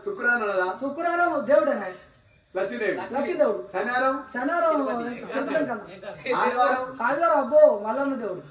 శుక్రవారం దేవుడేనా లక్ష్మీదేవుడు శనివారం ఆదివారం అబ్బో మల్లన్న దేవుడు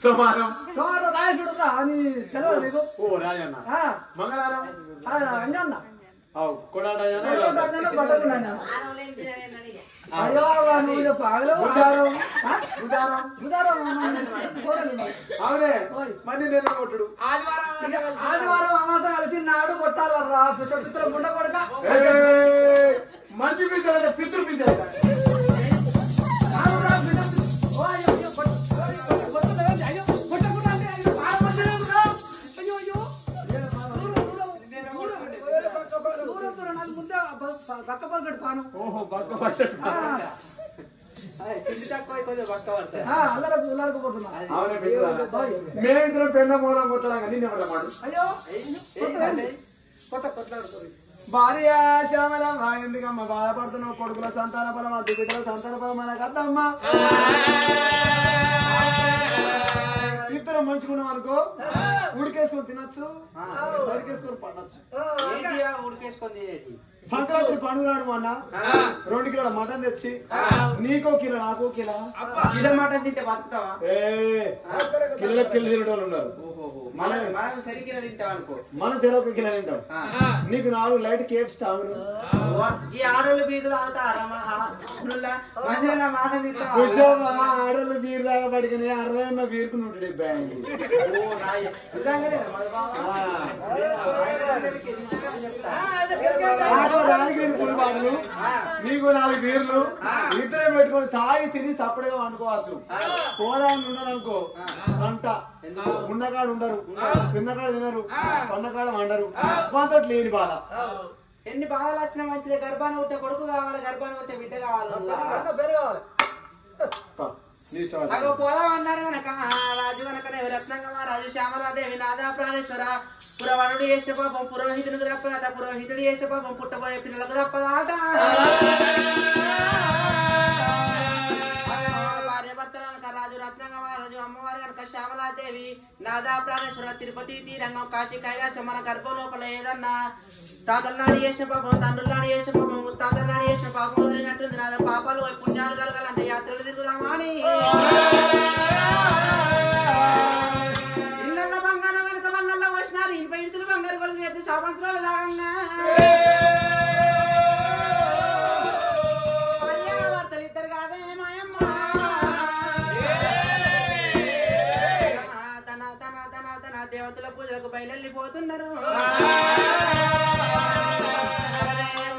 సోమవారం రాజుడు అని తెలియదు నీకు మంగళవారం అంజన్న అయ్యో నువ్వు చెప్పు ఆదివారం అమాస కలిసి నాడు కొట్టాలరా పితృ గుండ కొడక మంచి పితృ బక్క పక్కడు పాను మేమిద్దరం పెన్న మూలం కొట్టడా నిన్న అయ్యో భార్య శ్యామల ఎందుకమ్మా బాధపడుతున్నావు కొడుకుల సంతాన బలం అద్దె బిడ్డల సంతాన బలం మన కద్దమ్మా ఇద్దరం మంచుకున్నాం అనుకో ఉడికేసుకొని తినచ్చు ఉడికేసుకొని పండచ్చు ఉడికేసుకొని సంక్రాంతి పండుగ నాడు మొన్న 2 కిలోల మటన్ తెచ్చి నీకో కిలో నాకో కిలో మటన్ తింటే బతుకుతావా కిలో తినే వాళ్ళు ఉన్నారు మనం సరికిలో తింటాం అనుకో మనం తెర 1 కిలో తింటాం నీకు 4 లైట్ కేఫ్ స్టావ్ ఈ ఆడోళ్ళు బీరు తాగుతారా ఆడోళ్ళు బీరు లాగా పడుకుని 60 ఉన్న బీరుకు 170 నీకు 4 బీర్లు ఇద్దరే పెట్టుకొని తాగి తిని సపరేగా వండుకోవచ్చు పోదాన్ని ఉండాలనుకో అంట ఉన్నకాడ ఉండరు తిన్నకాడ తినరు కొన్నకాడ వండరు మాతో లేని బాధ ఎన్ని బాధలు వచ్చినా మంచిదే గర్భాన్ని ఉంటే కొడుకు కావాలి గర్భాన్ని ఉంటే బిడ్డ కావాలి పోదాం అన్నారు కనుక రాజు కనుక రత్నంగమ రాజు శ్యామలాదేవి నాదా ప్రాణేశ్వర పురవరుడు చేసిన పాపం పురోహితుడికి తప్పదట పురోహితుడు చేసిన పాపం పుట్టబోయే పిల్లలకు తప్పదాట భార్య భర్తలు కనుక రాజు రత్నంగమ రాజు అమ్మవారు కనుక శ్యామలాదేవి నాదా ప్రాణేశ్వర తిరుపతి తీరంగం కాశీ కైలాసం మన గర్భం లోపల ఏదన్నా తాతల నాడు చేసిన పాపం తండ్రుల నాడు చేసిన పాపం ముత్తాతల నాడు చేసిన పాపం వదిలినట్టుంది నాదా పాపాలు పుణ్యాలు కలగాలంటే యాత్రలు తిరుగుదామా అని ఇళ్ళల్లో బంగారం వెనక వాళ్ళల్లో వచ్చినారు 20 ఇటులు బంగారు కొలు చెప్పి సావంత్రాలు లాగన్నా భర్తలు ఇద్దరు కాదే మాయమ్మ తన దేవతల పూజలకు బయలుపోతున్నారు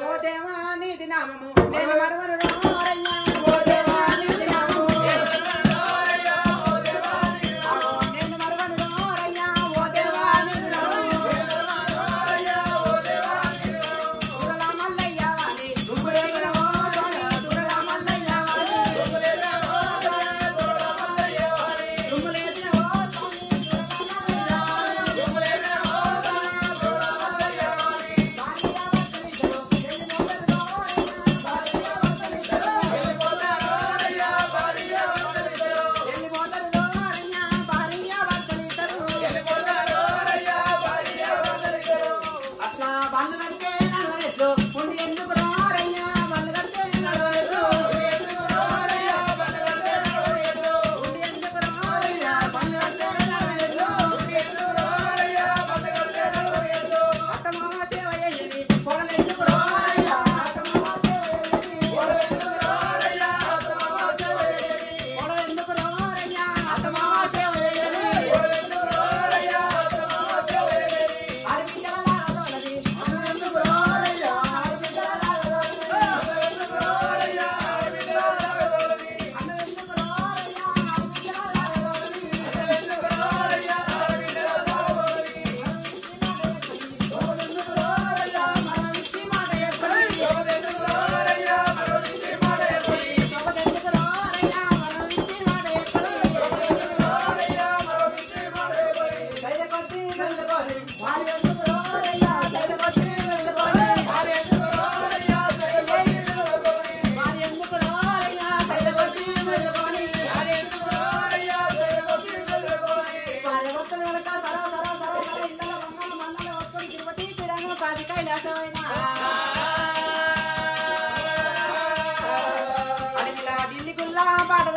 ఓ దేవా నీది నామము నేను మరవను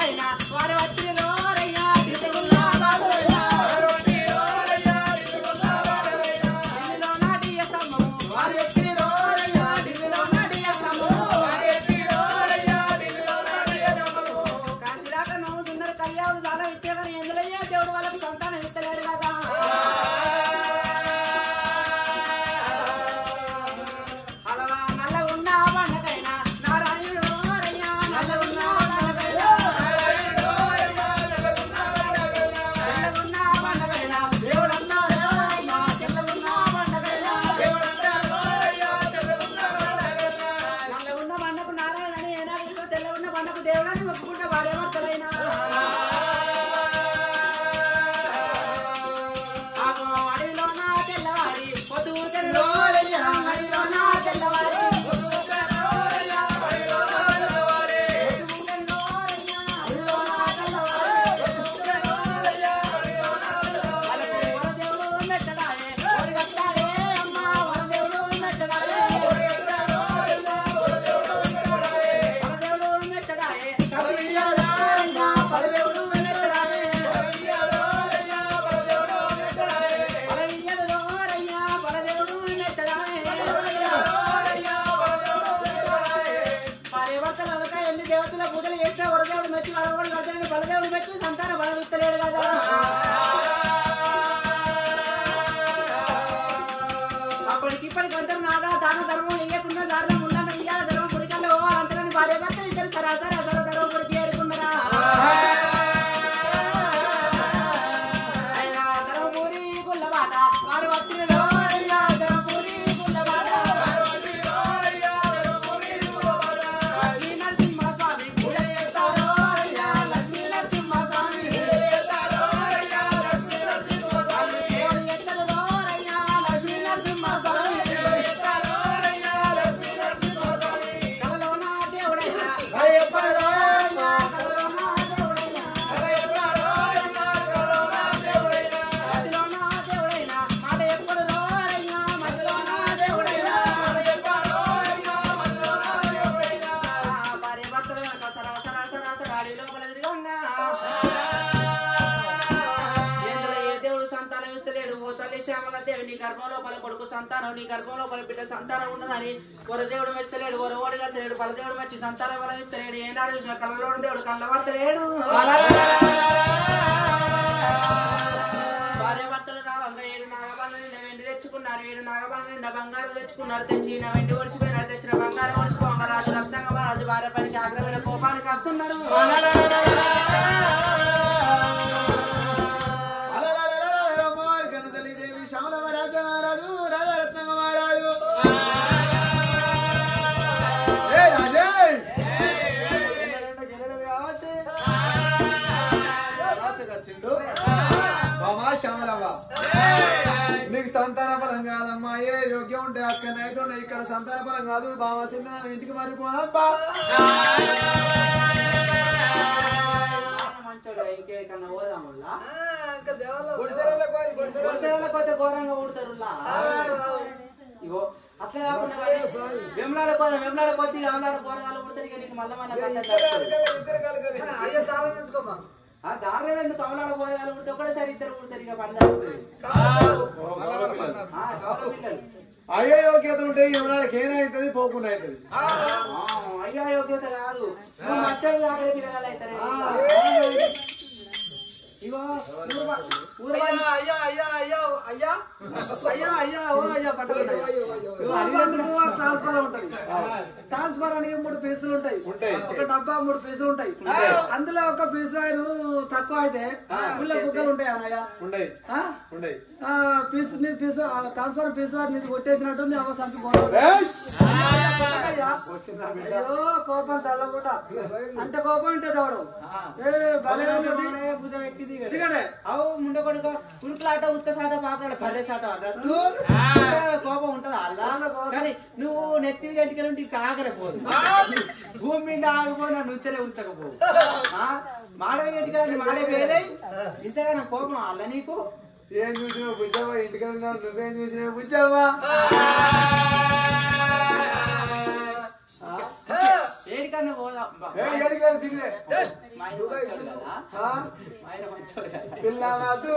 బండకైనా వారు వచ్చిరోరయ్యా దిశగున్నా బాడవయ్యా ఢిల్లీలో నాటియ స్తంభము వారు ఎక్కిరోరయ్యా ఢిల్లీలో నాటియ స్తంభము కాశీరాక నవ్వుతున్నారు కళ్యాణుడు దానం ఇచ్చేవారు ఎందులయ్యా దేవుడు వాళ్ళకు సంతానం ఇస్తలేడు కదా అలా నల్ల ఉన్న బండకైనా నారాయణుడోరయ్యా నల్ల ఉన్న బండకైనా తెల్లగున్న బండకైనా దేవుడన్నారయ్యా తెల్లగున్న బండకైనా నల్ల ఉన్న బండకు నారాయణని ఏనాడు తెల్లగున్న బండకు దేవుడని ఒప్పుకుంటే వాడేమర్తలైనా అడవిలో నా తెల్లవారి పొద్దు తెల్లోరయ్యా అడవిలో నా తెల్లవారి పొద్దు తెల్లోరయ్యా అడవిలో నా తెల్లవారి పొద్దు తెల్లోరయ్యా అడవిలో నా తెల్లవారి పొద్దు తెల్లోరయ్యా అడవిలో నా తెల్లవారి వరదేవుడు మెట్టడాయే వరగట్టాడే అమ్మ వరదేవుడు మెట్టడాయే వరదేవుడు మెట్టడాయే కవియాడాయా వరదేవుడు మెట్టడాయే వరవియ్యడోరయ్యా వరదేవుడు మెట్టడాయే పరివర్తనలక ఎన్ని దేవతల పూజలు చేస్తే వరదేవుడు మెచ్చి వరవడు గడ్డని బలదేవుడు మెచ్చి సంతాన బలం ఇస్తలేడు కదా అప్పటికిప్పటికి అంతా నాగా దాన ధర్మం వేయకుండా దారిలో ఉండన్న ఇయ్యాల ధర్మం పుడికల్లో పోవాలంతరని భార్య భర్త ఇద్దరు సరాసరి అసలు ధర్మం పుడికి ఏరుకున్నారా అయినా ధర్మపూరి గుల్లబాట వాడు వచ్చిరోరయ్యా ధర్మపూరి గుల్లబాట లక్ష్మీ నరసింహస్వామి పూజ చేస్తారోరయ్యా లక్ష్మీ నరసింహస్వామి దేవుడు ఎత్తరోరయ్యా లక్ష్మీ నరసింహస్వామి కలలోన దేవుడైనా కలలోన దేవుడైనా మట్టిలోన దేవుడైనా మాట ఎప్పుడులోరయ్యా మట్టిలోన దేవుడైనా భార్య భర్తల వెనక సరాసరాసరాసరాడి లోపల తిరగంగా ఏంద్రా ఏ దేవుడు సంతానం ఇస్తలేడు ఓ తల్లి శ్యామల దేవి నీ గర్భంలో పల కొడుకు సంతానం నీ గర్భంలో పల బిడ్డ సంతానం ఉన్నదని వరదేవుడు మెచ్చలేడు వరవోడి కడతలేడు బలదేవుడు మెచ్చి సంతానం బలం ఇస్తలేడు ఏనాడు చూసిన కళ్ళలోని దేవుడు కళ్ళబడతలేడు భార్య భర్తలు రావంగా 7 నాగబాల నిండా వెండి తెచ్చుకున్నారు 7 నాగబాల నిండా బంగారం తెచ్చుకున్నారు తెచ్చిన వెండి ఒడిచిపోయినారు తెచ్చిన బంగారం ఒడిచిపోగా రాజు రక్తంగా రాజు భార్య పనికి ఆగ్రహమైన కోపానికి వస్తున్నారు దేవి శ్యామల మహారాజు మహారాజు రాజరత్న మహారాజు శ్యామలమ్మ నీకు సంతాన బలం కాదమ్మా ఏ యోగ్యం ఉంటే అక్కడ నైట్ ఇక్కడ సంతాన బలం కాదు బామ చిన్న ఇంటికి మారిపోదమ్మా ఇంకేకన్నా పోదాముల్లా గుడిసెలలో పోతే ఘోరంగా ఊడతారు ఇగో అట్లా కాకుండా వెమ్లాడ పోతే వెమ్లాడ పోరగాలు ఊడతారు ఇక నీకు మళ్ళీ ఆ దారిలో ఎందుకు కమలాడ పోరగాలు ఊడితే ఒకటేసారి ఇద్దరు ఊడతారు ఇక పండుగ పిల్లలు అయ్యో యోగ్యత ఉంటే ఎవరికి ఏనవుతుంది పోకుండా అవుతుంది అయ్యా యోగ్యత కాదు మచ్చలు కాదు పిల్లలు అవుతారు ఇగో ట్రాన్స్ఫర్ ఉంటది ట్రాన్స్ఫర్ అనేది 3 పీసులు ఉంటాయి ఒక డబ్బా 3 పీసులు ఉంటాయి అందులో ఒక పీస్ వైర్ తక్కువ అయితే ఊళ్ళో బుగ్గలు ఉంటాయి అన్నయ్య పీస్ ట్రాన్స్ఫర్ పీస్ వైర్ మీద కొట్టేసినట్టుంది అవ సంచి అయ్యో కోపం చల్లకుండా అంటే కోపం ఉంటే చూడు భలే ఉన్నది భుజం ఎక్కిది అవు ముండ కొడుకు ఉరుకులాట ఉత్తసాట పాపలాట పదేసాట కోపం ఉంటది అల్లా కానీ నువ్వు నెత్తి గంటికలు ఉంటే కాగరపోదు భూమి మీద ఆగిపో నన్ను ఉంచలే ఉంచకపోవు మాడవ గంటికలు మాడే వేరే ఇంతగా నా కోపం అల్ల నీకు ఏం చూసినావు బుజ్జవ్వ ఇంటికి నువ్వేం చూసినావు బుజ్జవ్వ ఏడికన్నా పోదాం ఆయన మంచోడు కదా. పిల్లవద్దు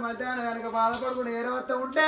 మధ్యాహ్నం కనుక బాధపడుకుంటే ఏరవత్త ఉంటే